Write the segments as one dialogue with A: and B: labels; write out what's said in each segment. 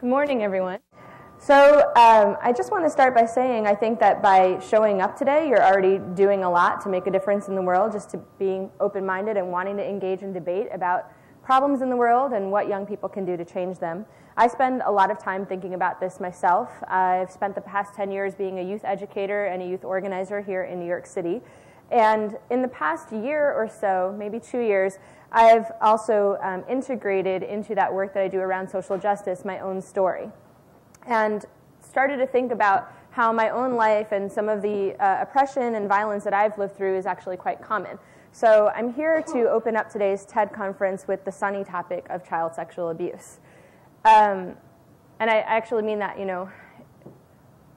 A: Good morning, everyone. So I just want to start by saying I think that by showing up today, you're already doing a lot to make a difference in the world, just to being open-minded and wanting to engage in debate about problems in the world and what young people can do to change them. I spend a lot of time thinking about this myself. I've spent the past 10 years being a youth educator and a youth organizer here in New York City. And in the past year or so, maybe 2 years, I've also integrated into that work that I do around social justice my own story, and started to think about how my own life and some of the oppression and violence that I've lived through is actually quite common. So I'm here to open up today's TED conference with the sunny topic of child sexual abuse. And I actually mean that,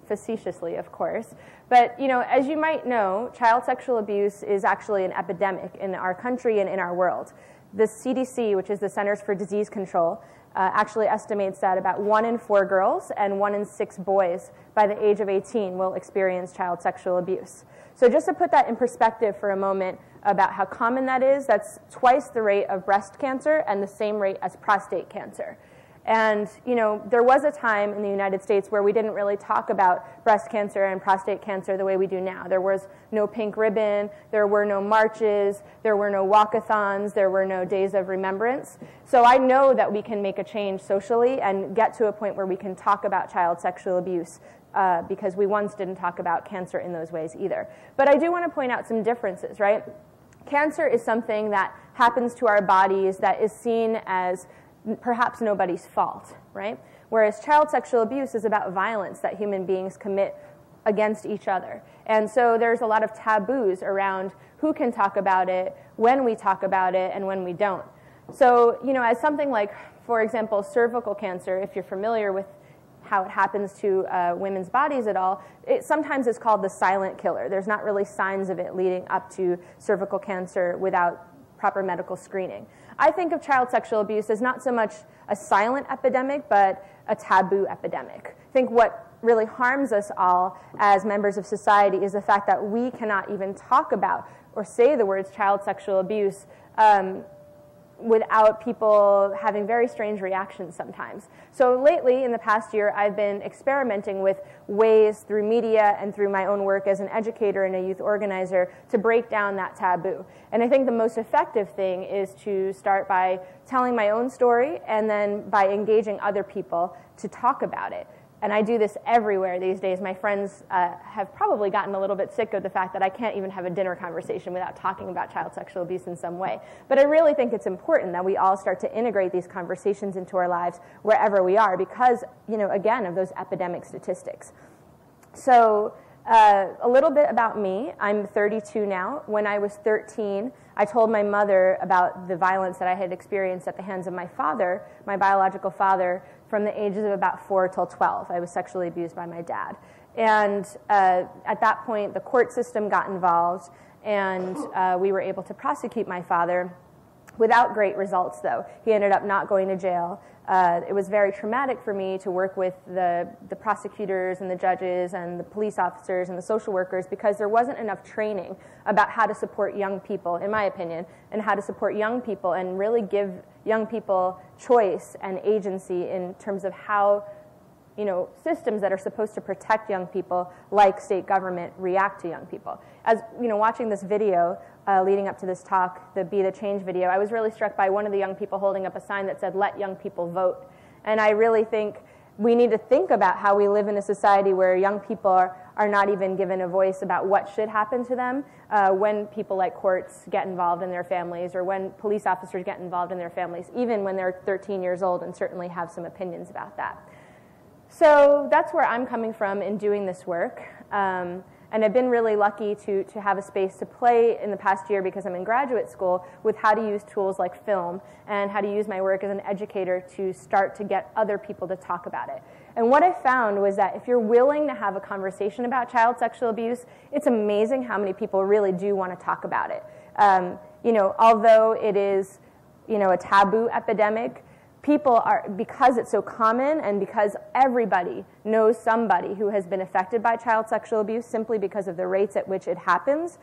A: facetiously, of course. But, as you might know, child sexual abuse is actually an epidemic in our country and in our world. The CDC, which is the Centers for Disease Control, actually estimates that about 1 in 4 girls and 1 in 6 boys by the age of 18 will experience child sexual abuse. So just to put that in perspective for a moment about how common that is, that's twice the rate of breast cancer and the same rate as prostate cancer. And, there was a time in the United States where we didn't really talk about breast cancer and prostate cancer the way we do now. There was no pink ribbon, there were no marches, there were no walkathons, there were no days of remembrance. So I know that we can make a change socially and get to a point where we can talk about child sexual abuse because we once didn't talk about cancer in those ways either. But I do want to point out some differences, right? Cancer is something that happens to our bodies that is seen as perhaps nobody's fault, right? Whereas child sexual abuse is about violence that human beings commit against each other. And so there's a lot of taboos around who can talk about it, when we talk about it, and when we don't. So, as something like, for example, cervical cancer, if you're familiar with how it happens to women's bodies at all, it sometimes is called the silent killer. There's not really signs of it leading up to cervical cancer without proper medical screening. I think of child sexual abuse as not so much a silent epidemic, but a taboo epidemic. I think what really harms us all as members of society is the fact that we cannot even talk about or say the words child sexual abuse without people having very strange reactions sometimes. So lately, in the past year, I've been experimenting with ways through media and through my own work as an educator and a youth organizer to break down that taboo. And I think the most effective thing is to start by telling my own story and then by engaging other people to talk about it. And I do this everywhere these days. My friends have probably gotten a little bit sick of the fact that I can't even have a dinner conversation without talking about child sexual abuse in some way. But I really think it's important that we all start to integrate these conversations into our lives wherever we are because, again, of those epidemic statistics. So a little bit about me. I'm 32 now. When I was 13, I told my mother about the violence that I had experienced at the hands of my father, my biological father, from the ages of about 4 till 12. I was sexually abused by my dad. And at that point, the court system got involved, and we were able to prosecute my father without great results, though. He ended up not going to jail. It was very traumatic for me to work with the prosecutors and the judges and the police officers and the social workers because there wasn't enough training about how to support young people, in my opinion, and how to support young people and really give young people choice and agency in terms of how systems that are supposed to protect young people, like state government, react to young people. As watching this video leading up to this talk, the Be the Change video, I was really struck by one of the young people holding up a sign that said, "Let young people vote." And I really think we need to think about how we live in a society where young people are not even given a voice about what should happen to them when people like courts get involved in their families or when police officers get involved in their families, even when they're 13 years old and certainly have some opinions about that. So that's where I'm coming from in doing this work. And I've been really lucky to have a space to play in the past year because I'm in graduate school with how to use tools like film and how to use my work as an educator to start to get other people to talk about it. And what I found was that if you're willing to have a conversation about child sexual abuse, it's amazing how many people really do want to talk about it. Although it is, a taboo epidemic, people are, because it's so common and because everybody knows somebody who has been affected by child sexual abuse simply because of the rates at which it happens,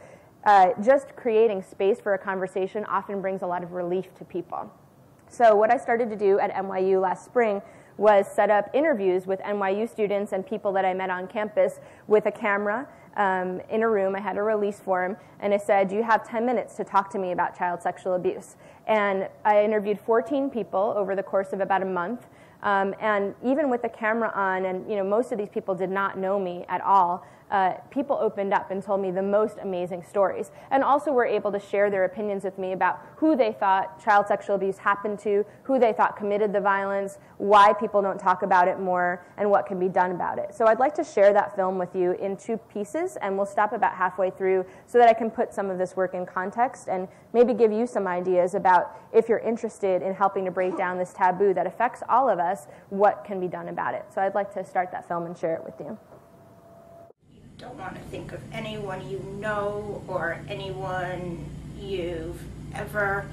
A: just creating space for a conversation often brings a lot of relief to people. So what I started to do at NYU last spring was set up interviews with NYU students and people that I met on campus with a camera in a room. I had a release form, and I said, do you have 10 minutes to talk to me about child sexual abuse? And I interviewed 14 people over the course of about a month. And even with the camera on, and most of these people did not know me at all, people opened up and told me the most amazing stories, and also were able to share their opinions with me about who they thought child sexual abuse happened to, who they thought committed the violence, why people don't talk about it more, and what can be done about it. So I'd like to share that film with you in 2 pieces, and we'll stop about halfway through so that I can put some of this work in context and maybe give you some ideas about, if you're interested in helping to break down this taboo that affects all of us, what can be done about it. So I'd like to start that film and share it with you.
B: Don't want to think of anyone you know or anyone you've ever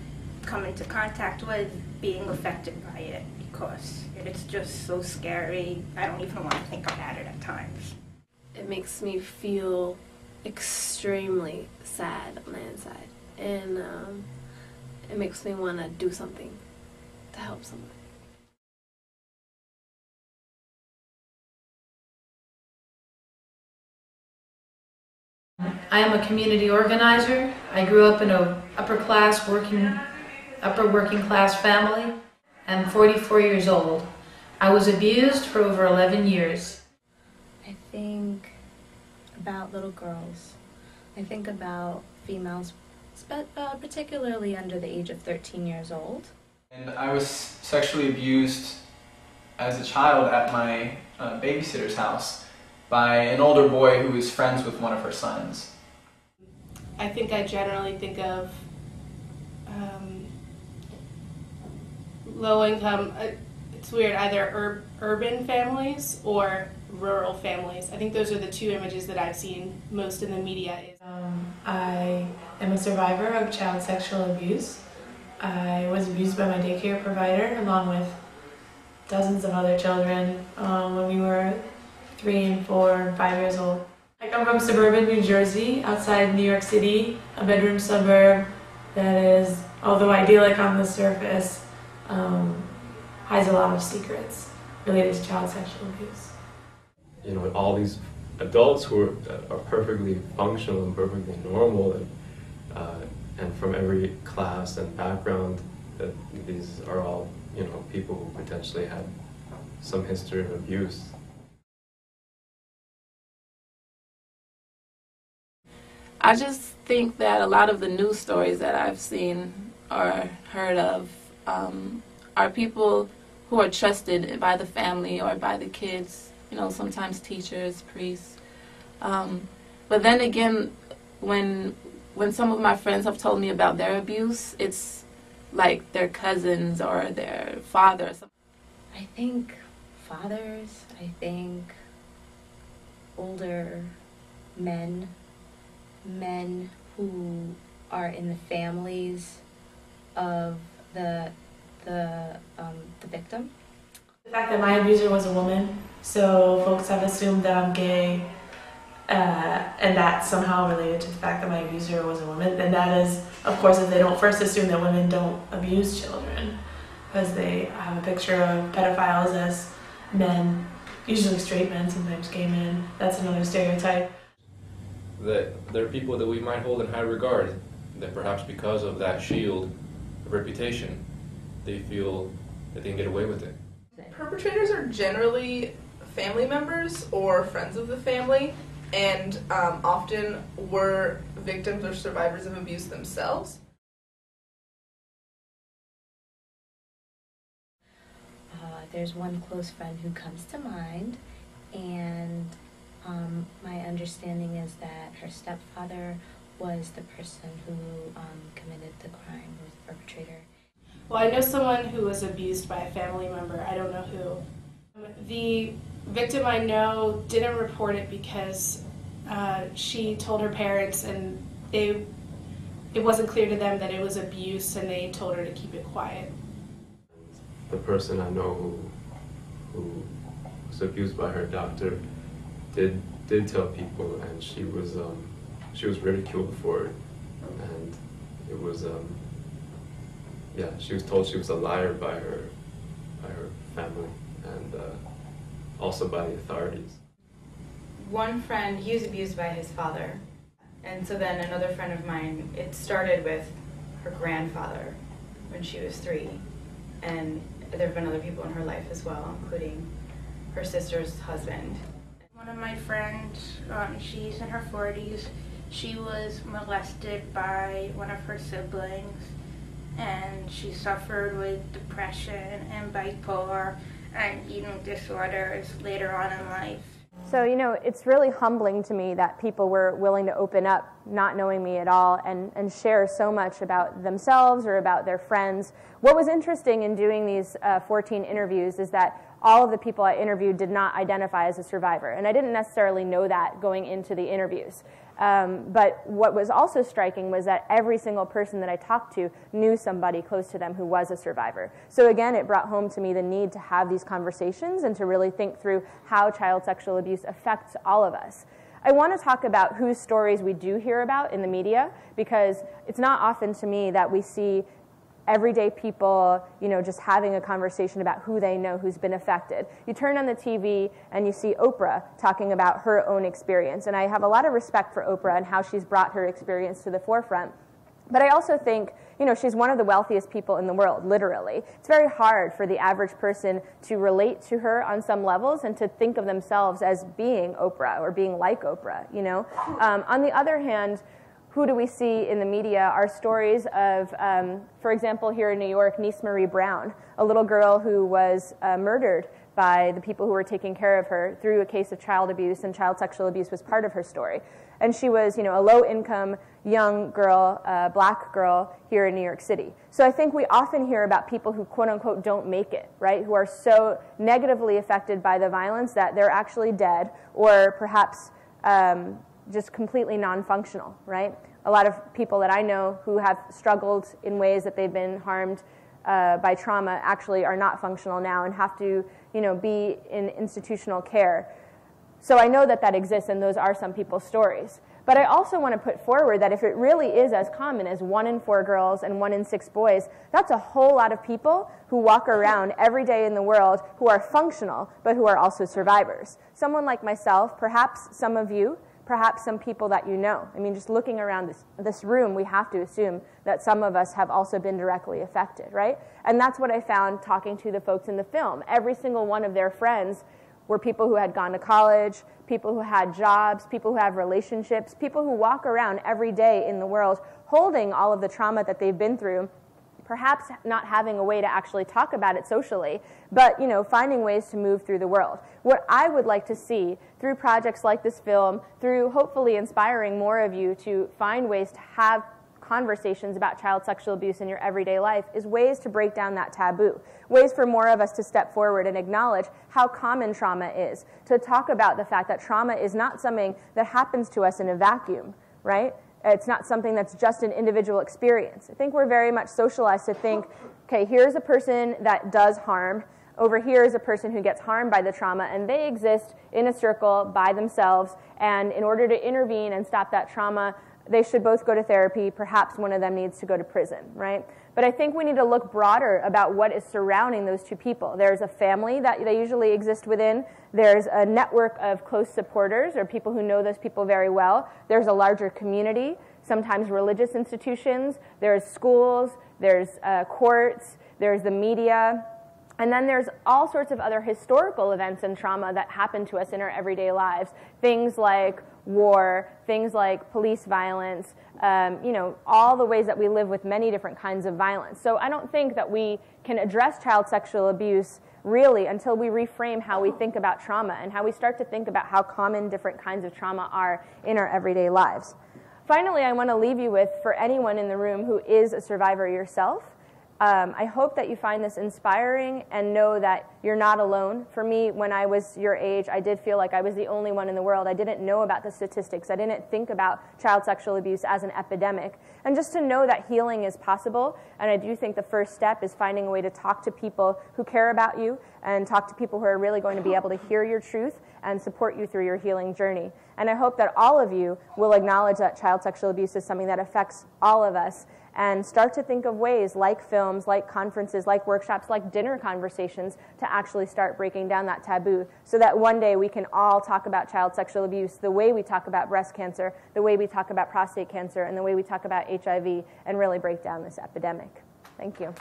B: come into contact with being affected by it, because it's just so scary. I don't even want to think about it at times.
C: It makes me feel extremely sad on the inside, and it makes me want to do something to help someone.
D: I am a community organizer. I grew up in an upper working class family. I'm 44 years old. I was abused for over 11 years.
E: I think about little girls. I think about females, particularly under the age of 13 years old.
F: And I was sexually abused as a child at my babysitter's house by an older boy who was friends with one of her sons.
G: I think I generally think of low income, it's weird, either urban families or rural families. I think those are the 2 images that I've seen most in the media.
D: I am a survivor of child sexual abuse. I was abused by my daycare provider along with dozens of other children when we were 3 and 4 and 5 years old. I come from suburban New Jersey, outside New York City, a bedroom suburb that is, although idyllic on the surface, hides a lot of secrets related to child sexual abuse.
H: You know, all these adults who are perfectly functional and perfectly normal, and from every class and background, that these are all, people who potentially had some history of abuse.
C: I just think that a lot of the news stories that I've seen or heard of are people who are trusted by the family or by the kids, sometimes teachers, priests. But then again, when some of my friends have told me about their abuse, it's like their cousins or their fathers.
E: I think fathers, I think older men who are in the families of the victim.
D: The fact that my abuser was a woman, so folks have assumed that I'm gay, and that's somehow related to the fact that my abuser was a woman. And that is, of course, if they don't first assume that women don't abuse children, because they have a picture of pedophiles as men, usually straight men, sometimes gay men. That's another stereotype.
I: That there are people that we might hold in high regard, that perhaps because of that shield of reputation, they feel that they can get away with it.
J: Perpetrators are generally family members or friends of the family, and often were victims or survivors of abuse themselves.
E: There's one close friend who comes to mind, and my understanding is that her stepfather was the person who committed the crime, was the perpetrator.
G: Well, I know someone who was abused by a family member. I don't know who. The victim I know didn't report it because she told her parents, and it wasn't clear to them that it was abuse, and they told her to keep it quiet.
H: The person I know who was abused by her doctor did tell people, and she was ridiculed for it, and it was she was told she was a liar by her family, and also by the authorities.
K: One friend, he was abused by his father. And so then another friend of mine, it started with her grandfather when she was 3. And there have been other people in her life as well, including her sister's husband.
B: One of my friends, she's in her 40s. She was molested by one of her siblings, and she suffered with depression and bipolar and eating disorders later on in life.
A: So, you know, it's really humbling to me that people were willing to open up, not knowing me at all, and share so much about themselves or about their friends. What was interesting in doing these 14 interviews is that all of the people I interviewed did not identify as a survivor, and I didn't necessarily know that going into the interviews. But what was also striking was that every single person that I talked to knew somebody close to them who was a survivor. So again, it brought home to me the need to have these conversations and to really think through how child sexual abuse affects all of us. I want to talk about whose stories we do hear about in the media, because it's not often to me that we see everyday people, you know, just having a conversation about who they know who's been affected. You turn on the TV and you see Oprah talking about her own experience, and I have a lot of respect for Oprah and how she's brought her experience to the forefront. But I also think, you know, she's one of the wealthiest people in the world, literally. It's very hard for the average person to relate to her on some levels and to think of themselves as being Oprah or being like Oprah, you know. On the other hand, who do we see in the media are stories of, for example, here in New York, Niece Marie Brown, a little girl who was murdered by the people who were taking care of her through a case of child abuse, and child sexual abuse was part of her story. And she was, you know, a low-income young girl, black girl here in New York City. So I think we often hear about people who, quote-unquote, don't make it, right, who are so negatively affected by the violence that they're actually dead, or perhaps just completely non-functional, right? A lot of people that I know who have struggled in ways that they've been harmed by trauma actually are not functional now and have to, you know, be in institutional care. So I know that that exists, and those are some people's stories. But I also want to put forward that if it really is as common as 1 in 4 girls and 1 in 6 boys, that's a whole lot of people who walk around every day in the world who are functional, but who are also survivors. Someone like myself, perhaps some of you, perhaps some people that you know. I mean, just looking around this room, we have to assume that some of us have also been directly affected, right? And that's what I found talking to the folks in the film. Every single one of their friends were people who had gone to college, people who had jobs, people who have relationships, people who walk around every day in the world holding all of the trauma that they've been through, perhaps not having a way to actually talk about it socially, but, you know, finding ways to move through the world. What I would like to see through projects like this film, through hopefully inspiring more of you to find ways to have conversations about child sexual abuse in your everyday life, is ways to break down that taboo, ways for more of us to step forward and acknowledge how common trauma is, to talk about the fact that trauma is not something that happens to us in a vacuum, right? It's not something that's just an individual experience. I think we're very much socialized to think, okay, here's a person that does harm, over here is a person who gets harmed by the trauma, and they exist in a circle by themselves, and in order to intervene and stop that trauma, they should both go to therapy. Perhaps one of them needs to go to prison, right? But I think we need to look broader about what is surrounding those two people. There's a family that they usually exist within. There's a network of close supporters or people who know those people very well. There's a larger community, sometimes religious institutions. There's schools. There's courts. There's the media. And then there's all sorts of other historical events and trauma that happen to us in our everyday lives. Things like war, things like police violence, you know, all the ways that we live with many different kinds of violence. So I don't think that we can address child sexual abuse really until we reframe how we think about trauma and how we start to think about how common different kinds of trauma are in our everyday lives. Finally, I want to leave you with, for anyone in the room who is a survivor yourself, I hope that you find this inspiring and know that you're not alone. For me, when I was your age, I did feel like I was the only one in the world. I didn't know about the statistics. I didn't think about child sexual abuse as an epidemic. And just to know that healing is possible, and I do think the first step is finding a way to talk to people who care about you and talk to people who are really going to be able to hear your truth and support you through your healing journey. And I hope that all of you will acknowledge that child sexual abuse is something that affects all of us, and start to think of ways like films, like conferences, like workshops, like dinner conversations to actually start breaking down that taboo so that one day we can all talk about child sexual abuse the way we talk about breast cancer, the way we talk about prostate cancer, and the way we talk about HIV, and really break down this epidemic. Thank you.